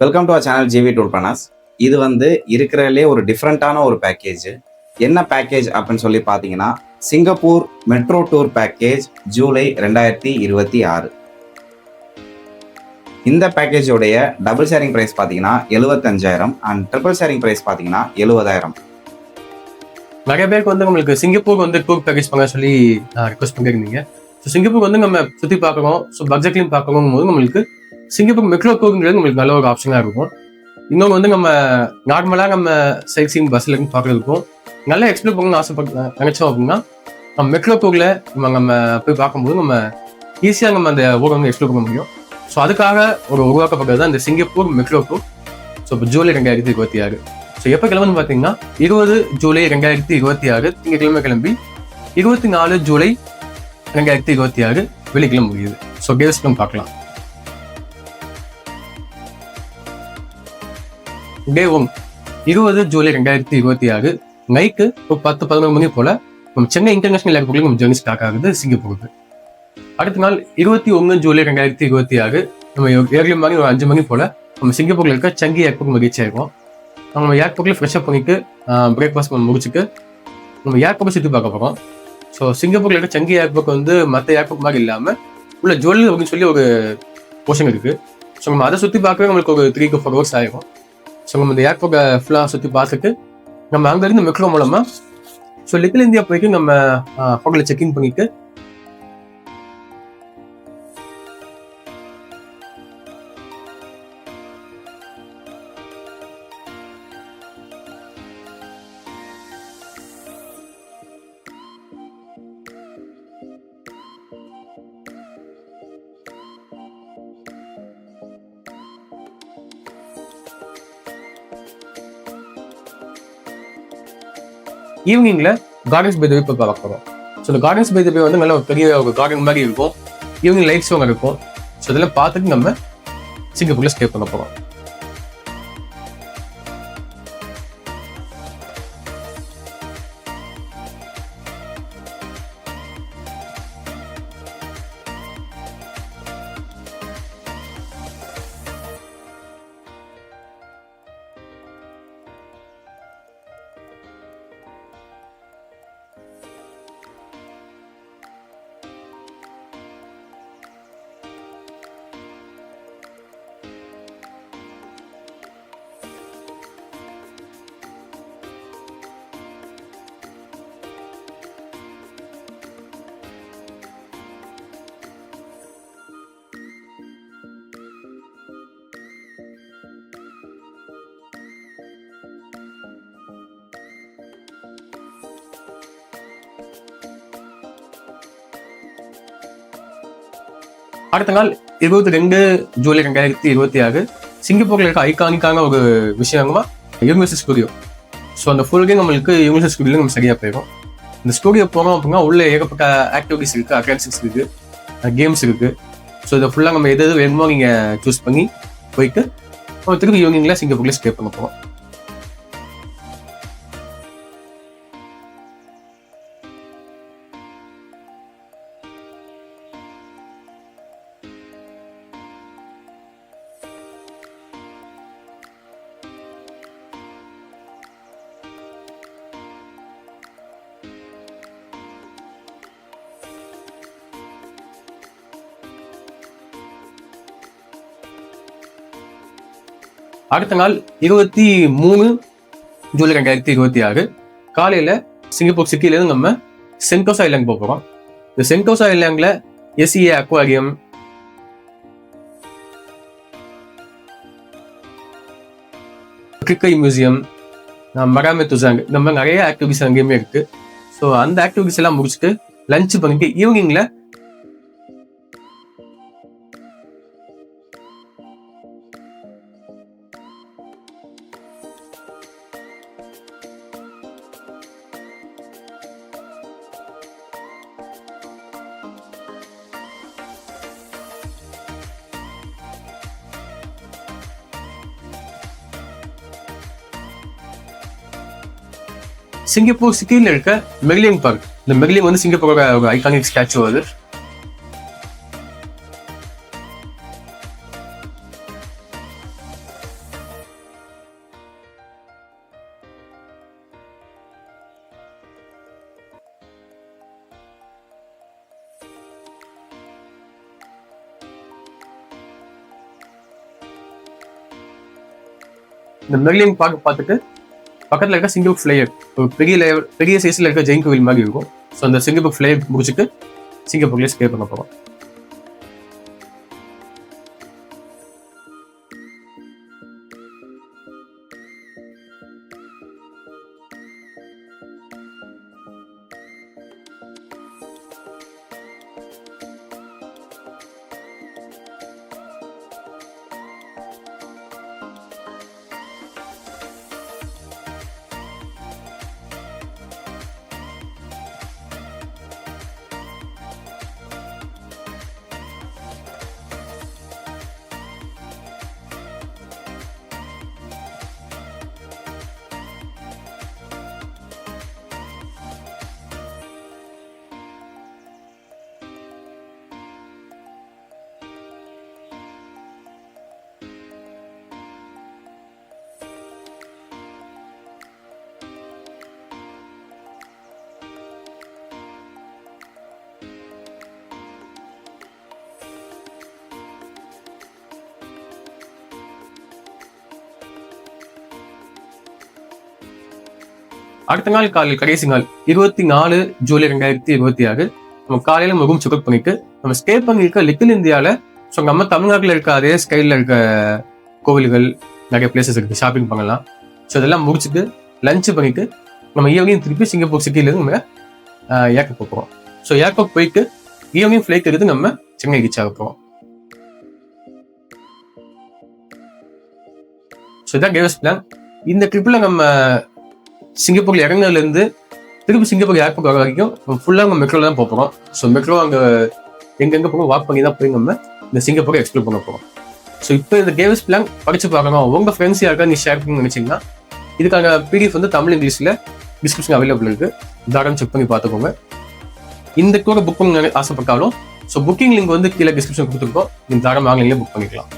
Welcome to our channel GV tour planners. இது இருக்கிறதுலே ஒரு டிஃப்ரெண்ட்டான ஒரு பேக்கேஜ். என்ன பேக்கேஜ் அப்படின்னு சொல்லி பார்த்தீங்கன்னா, Singapore metro tour package July 2026. இந்த பேக்கேஜோடைய டபுள் ஷேரிங் ப்ரைஸ் பார்த்தீங்கன்னா 75,000 அண்ட் ட்ரிபிள் ஷேரிங் ப்ரைஸ் பார்த்தீங்கன்னா 70,000. நிறைய பேருக்கு நம்மளுக்கு சிங்கப்பூர் டூர் பேக்கேஜ் பண்ண சொல்லி ரெக்வஸ்ட் பண்ணியிருந்தீங்க. ஸோ சிங்கப்பூர் நம்ம சுற்றி பார்க்குறோம், ஸோ பட்ஜெட்லையும் பார்க்கணும் போது நம்மளுக்கு சிங்கப்பூர் மெட்ரோ டூருங்கிறது நம்மளுக்கு நல்ல ஒரு ஆப்ஷனாக இருக்கும். இன்னொன்று நம்ம நார்மலாக நம்ம சைட் சீயிங் பஸ்ஸில் இருந்து பார்க்குறதுக்கும் நல்லா எக்ஸ்ப்ளோர் பண்ணணும்னு நினச்சோம் அப்படின்னா நம்ம மெட்ரோ டூரில் நம்ம போய் பார்க்கும்போது நம்ம ஈஸியாக நம்ம அந்த ஊரை எக்ஸ்ப்ளோர் பண்ண முடியும். ஸோ அதுக்காக உருவாக்கப்பட்டது தான் இந்த சிங்கப்பூர் மெட்ரோ டூர். ஸோ இப்போ ஜூலை 2026. ஸோ எப்போ கிளம்புன்னு பார்த்தீங்கன்னா 20 ஜூலை 2026 திங்கட்கிழமை கிளம்பி 24 ஜூலை 2026 வெள்ளிக்கிழமை முடியுது. ஸோ டேஸ் நம்ம பார்க்கலாம். டே 1 20 ஜூலை 2026 நைட்டு ஒரு 10-11 மணி போல நம்ம சென்னை இன்டர்நேஷனல் ஏர்போர்ட்ல நம்ம ஜெர்னி ஸ்டார்ட் ஆகுது சிங்கப்பூருக்கு. அடுத்த நாள் 21 ஜூலை 2026 நம்ம ஏர்லி மாதிரி ஒரு 5 மணி போல நம்ம சிங்கப்பூர்ல இருக்க சங்கி ஏர்போர்ட் ரீச் ஆயிருக்கோம். நம்ம ஏர்போர்ட்ல ஃப்ரெஷ் அப் பண்ணிட்டு பிரேக்ஃபாஸ்ட் முடிச்சுட்டு நம்ம ஏர்போர்ட்டை சுற்றி பார்க்க போகிறோம். ஸோ சிங்கப்பூர்ல இருக்க சங்கி ஏர்போர்ட் மற்ற ஏர்போர்ட் மாதிரி இல்லாமல் உள்ள ஜுவல் அப்படின்னு சொல்லி ஒரு போர்ஷன் இருக்கு. ஸோ நம்ம அதை சுற்றி பார்க்கவே நம்மளுக்கு ஒரு 3 to 4 hours ஆகும். ஸோ நம்ம இந்த ஏர்போர்ட்டை ஃபுல்லாக சுற்றி பார்த்துட்டு நம்ம அங்கேருந்து மெட்ரோ மூலமாக ஸோ லிட்டில் இந்தியா போயிட்டு நம்ம ஹோட்டலில் செக்இன் பண்ணிட்டு ஈவினிங்ல கார்டன்ஸ் பை தி பே பார்க்க போகிறோம். ஸோ இந்த கார்டன்ஸ் பை தி பே நல்ல ஒரு பெரிய ஒரு கார்டன் மாதிரி இருக்கும். ஈவினிங் லைட் ஷோ இருக்கும். ஸோ இதெல்லாம் பார்த்துட்டு நம்ம சிங்கப்பூர்ல ஸ்டே பண்ண போகிறோம். அடுத்த நாள் 22 ஜூலை 2026 சிங்கப்பூர்ல இருக்க ஐகானிக்கான ஒரு விஷயமா யூனிவர்சல் ஸ்டுடியோ. ஸோ அந்த ஃபுல் டே நம்மளுக்கு யூனிவர்சல் ஸ்டுடியோல நம்ம சரியா போயிடும். இந்த ஸ்டுடியோ போனோம் அப்படின்னா உள்ள ஏகப்பட்ட ஆக்டிவிட்டிஸ் இருக்கு, அட்ராக்ஷன்ஸ் இருக்கு, கேம்ஸ் இருக்கு. ஸோ இதை ஃபுல்லாக நம்ம எது வேணுமோ நீங்க சூஸ் பண்ணி போயிட்டு திருப்பி ஈவினிங்ல சிங்கப்பூர்ல ஸ்டே பண்ண போகிறோம். அடுத்த நாள் 23 ஜூலை 2026 காலையில சிங்கப்பூர் சிட்டியிலேருந்து நம்ம சென்டோசா ஐலாண்ட் போக போகிறோம். இந்த சென்டோசா ஐலாண்ட்ல எஸ்இஏ அக்வாரியம், கிரிக்கை மியூசியம், மராமே துசாங், இந்த மாதிரி நிறைய ஆக்டிவிட்டிஸ் அங்கேயுமே இருக்கு. ஸோ அந்த ஆக்டிவிட்டிஸ் எல்லாம் முடிச்சுட்டு லஞ்ச் பண்ணிட்டு ஈவினிங்ல சிங்கப்பூர் சிட்டியில் இருக்க மெர்லியன் பார்க். இந்த மெர்லியன் சிங்கப்பூரோட ஒரு ஐகானிக் ஸ்டாச்சு அது. இந்த மெர்லின் பார்க்க பார்த்துட்டு பக்கத்தில் இருக்க சிங்கப்பூர் ஃப்ளையர் ஒரு பெரிய சைஸில் இருக்க ஜெயின் கோவில் மாதிரி இருக்கும். ஸோ அந்த சிங்கப்பூர் ஃப்ளையர் முடிச்சுட்டு சிங்கப்பூர்லேயே ஸ்டே பண்ண போகிறோம். அடுத்த நாள் காலையில் கடைசி நாள் 24 ஜூலை 2026 நம்ம காலையில ரூம் செக்அவுட் பண்ணிட்டு நம்ம ஸ்டே பண்ணிருக்க லிட்டில் இந்தியாவில் ஸோ நம்ம தமிழ்நாட்டில் இருக்க அதே ஸ்டைலில் இருக்க கோவில்கள் நிறைய பிளேசஸ் இருக்கு, ஷாப்பிங் பண்ணலாம். ஸோ இதெல்லாம் முடிச்சுட்டு லஞ்ச் பண்ணிட்டு நம்ம ஈவினிங் திருப்பி சிங்கப்பூர் சிட்டிலேருந்து நம்ம ஏர்போர்ட் போகிறோம். ஸோ ஏர்போர்ட் போயிட்டு ஈவினிங் ஃப்ளைட் எடுத்து நம்ம சென்னை ரீச் ஆக போகிறோம். ஸோ இதான் கேவஸ் பிளான். இந்த ட்ரிப்பில் நம்ம சிங்கப்பூர்ல இறங்கினதுலேருந்து திருப்பி சிங்கப்பூர் ஏர்போர்ட் வர வரைக்கும் ஃபுல்லாக நம்ம மெட்ரோல தான் போகிறோம். ஸோ மெட்ரோ அங்கே எங்கெங்கே போகிறோம் வாக் பண்ணி தான் போய் நம்ம இந்த சிங்கப்பூரை எக்ஸ்ப்ளோர் பண்ண போகிறோம். ஸோ இப்போ இந்த கேவஸ் பிளான் படிச்சு பார்க்கணும், உங்கள் ஃப்ரெண்ட்ஸ் யாருக்கா நீ ஷேர் பண்ணி நினைச்சிங்கன்னா இதுக்கான பிடிஎஃப் வந்து தமிழ் இங்கிலீஷில் டிஸ்கிரிப்ஷன் அவைலபிள் இருக்கு, தாராளம் செக் பண்ணி பார்த்துக்கோங்க. இந்த டூரை புக் பண்ண ஆசைப்பட்டாலும் ஸோ புக்கிங் லிங்க் வந்து கீழே டிஸ்கிரிப்ஷன் கொடுத்துருக்கோம், நீங்கள் தாராளம் ஆன்லைன்லேயே புக் பண்ணிக்கலாம்.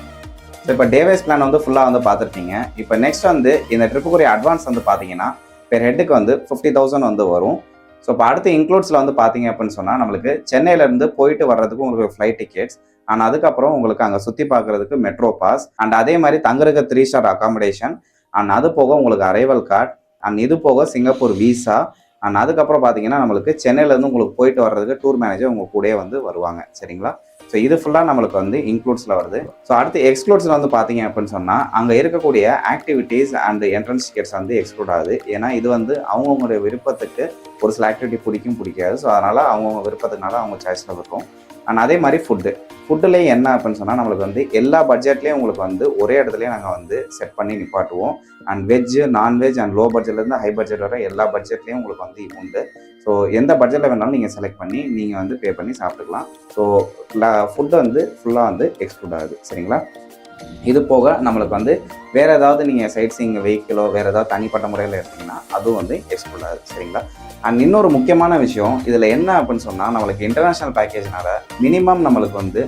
ஸோ இப்போ டேவைஸ் பிளான் வந்து ஃபுல்லாக வந்து பார்த்துருப்பீங்க. இப்போ நெக்ஸ்ட் வந்து இந்த ட்ரிப்புக்குரிய அட்வான்ஸ் வந்து பார்த்தீங்கன்னா பெர் ஹெட்டுக்கு வந்து 50,000 வந்து வரும். ஸோ இப்போ அடுத்த இன்க்ளூட்ஸில் வந்து பார்த்தீங்க அப்படின்னு சொன்னால் நம்மளுக்கு சென்னையிலேருந்து போயிட்டு வர்றதுக்கு உங்களுக்கு ஃப்ளைட் டிக்கெட்ஸ் அண்ட் அதுக்கப்புறம் உங்களுக்கு அங்கே சுற்றி பார்க்குறதுக்கு மெட்ரோ பாஸ் அண்ட் அதே மாதிரி தங்குறதுக்கு 3 ஸ்டார் அகாமடேஷன் அண்ட் அது போக உங்களுக்கு அரைவல் கார்டு அண்ட் இது போக சிங்கப்பூர் விசா அண்ட் அதுக்கப்புறம் பார்த்தீங்கன்னா நம்மளுக்கு சென்னையிலேருந்து உங்களுக்கு போயிட்டு வர்றதுக்கு டூர் மேனேஜர் உங்கள் கூடயே வந்து வருவாங்க. சரிங்களா? ஸோ இது ஃபுல்லாக நம்மளுக்கு வந்து இன்க்ளூட்ஸில் வருது. ஸோ அடுத்து எக்ஸ்க்ளூட்ஸில் வந்து பார்த்தீங்க அப்படின்னு சொன்னால் அங்கே இருக்கக்கூடிய ஆக்டிவிட்டீஸ் அண்ட் என்ட்ரன்ஸ் டிக்கெட்ஸ் வந்து எக்ஸ்க்ளூட் ஆகுது. ஏன்னா இது வந்து அவங்கவுங்களுடைய விருப்பத்துக்கு ஒரு சில ஆக்டிவிட்டி பிடிக்காது. ஸோ அதனால் அவங்கவுங்க விருப்பத்துக்குனால அவங்க சாய்ஸில் இருக்கும். அண்ட் அதே மாதிரி ஃபுட்டுலேயே என்ன அப்படின்னு சொன்னால் நம்மளுக்கு வந்து எல்லா பட்ஜெட்லேயும் உங்களுக்கு வந்து ஒரே இடத்துலையே நாங்கள் வந்து செட் பண்ணி நிப்பாட்டுவோம். And veg non veg and low பட்ஜெட்லேருந்து ஹை பட்ஜெட் வர எல்லா பட்ஜெட்லேயும் உங்களுக்கு வந்து உண்டு. ஸோ எந்த பட்ஜெட்டில் வேணாலும் நீங்கள் செலக்ட் பண்ணி நீங்கள் வந்து பே பண்ணி சாப்பிட்டுக்கலாம். ஸோ ஃபுட்டு வந்து ஃபுல்லாக வந்து எக்ஸ்க்ளூட் ஆகுது. சரிங்களா? இது போக நம்மளுக்கு வந்து வேறு ஏதாவது நீங்கள் சைட் சீயிங் வெஹிக்கிளோ வேறு ஏதாவது தனிப்பட்ட முறையில் எடுத்தீங்கன்னா அதுவும் வந்து எக்ஸ்க்ளூட் ஆகுது. சரிங்களா? அண்ட் இன்னொரு முக்கியமான விஷயம் இதில் என்ன அப்படின்னு சொன்னால் நம்மளுக்கு இன்டர்நேஷ்னல் பேக்கேஜ்னால மினிமம் நம்மளுக்கு வந்து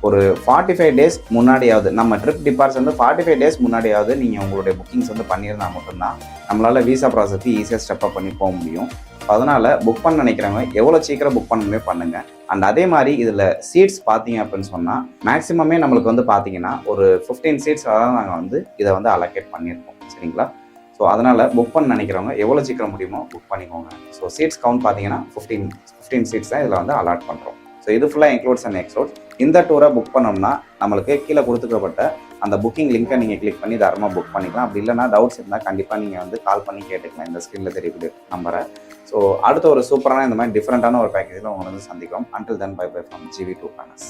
ஒரு 45 டேஸ் முன்னாடியாவது நம்ம ட்ரிப் டிபார்ட்ஸ் வந்து 45 டேஸ் முன்னாடியாவது நீங்கள் உங்களுடைய புக்கிங்ஸ் வந்து பண்ணியிருந்தால் மட்டும்தான் நம்மளால் வீசா ப்ராசஸ்க்கு ஈஸியாக ஸ்டெப்அப் பண்ணி போக முடியும். அதனால் புக் பண்ண நினைக்கிறவங்க எவ்வளோ சீக்கிரம் புக் பண்ணணுமே பண்ணுங்கள். அண்ட் அதே மாதிரி இதில் சீட்ஸ் பார்த்தீங்க அப்படின்னு சொன்னால் மேக்ஸிமமே நம்மளுக்கு வந்து பார்த்தீங்கன்னா ஒரு 15 சீட்ஸ் தான் நாங்கள் வந்து இதை வந்து அலோகேட் பண்ணியிருக்கோம். சரிங்களா? ஸோ அதனால் புக் பண்ண நினைக்கிறவங்க எவ்வளோ சீக்கிரம் முடியுமோ புக் பண்ணிக்கோங்க. ஸோ சீட்ஸ் கவுண்ட் பார்த்தீங்கன்னா 15 சீட்ஸ் தான் இதில் வந்து அலாட் பண்ணுறோம். ஸோ இது ஃபுல்லாக இன்க்ளூட்ஸ் அண்ட் எக்ஸ்க்ளூட்ஸ். இந்த டூரை புக் பண்ணோம்னா நம்மளுக்கு கீழே கொடுத்துக்கப்பட்ட அந்த புக்கிங் லிங்க்கை நீங்கள் கிளிக் பண்ணி தாராளமாக புக் பண்ணிக்கலாம். அப்படி இல்லைனா டவுட்ஸ் இருந்தால் கண்டிப்பாக நீங்கள் வந்து கால் பண்ணி கேட்டுக்கலாம் இந்த ஸ்க்ரீனில் தெரியக்கூடிய நம்பரை. ஸோ அடுத்த ஒரு சூப்பரான இந்த மாதிரி டிஃப்ரெண்ட்டான ஒரு பேக்கேஜில் உங்களை வந்து சந்திக்கிறோம். Until then bye bye from GV2 Planners.